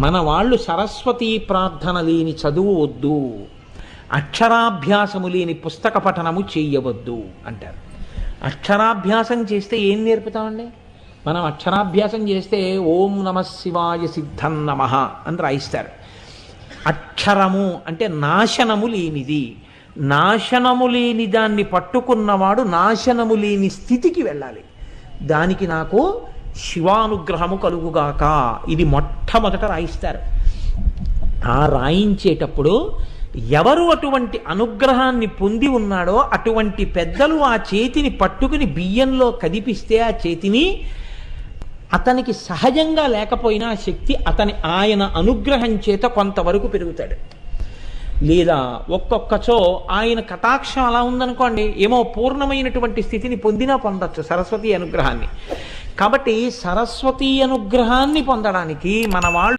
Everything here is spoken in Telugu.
మన వాళ్ళు సరస్వతీ ప్రార్థన లేని చదువు వద్దు, అక్షరాభ్యాసము లేని పుస్తక పఠనము చెయ్యవద్దు అంటారు. అక్షరాభ్యాసం చేస్తే ఏం నేర్పుతామండి? మనం అక్షరాభ్యాసం చేస్తే ఓం నమ శివాయ సిద్ధం నమః అని రాయిస్తారు. అక్షరము అంటే నాశనము లేనిది. నాశనము లేని దాన్ని పట్టుకున్నవాడు నాశనము లేని స్థితికి వెళ్ళాలి. దానికి నాకు శివానుగ్రహము కలుగుగాక, ఇది మొట్టమొదట రాయిస్తారు. ఆ రాయించేటప్పుడు ఎవరు అటువంటి అనుగ్రహాన్ని పొంది ఉన్నాడో అటువంటి పెద్దలు ఆ చేతిని పట్టుకుని బియ్యంలో కదిపిస్తే ఆ చేతిని అతనికి సహజంగా లేకపోయినా ఆ శక్తి ఆయన అనుగ్రహం చేత కొంతవరకు పెరుగుతాడు. లేదా ఒక్కొక్కచో ఆయన కటాక్షం అలా ఉందనుకోండి, ఏమో పూర్ణమైనటువంటి స్థితిని పొందినా పొందొచ్చు సరస్వతి అనుగ్రహాన్ని. కాబట్టి సరస్వతి అనుగ్రహాన్ని పొందడానికి మన వాళ్ళు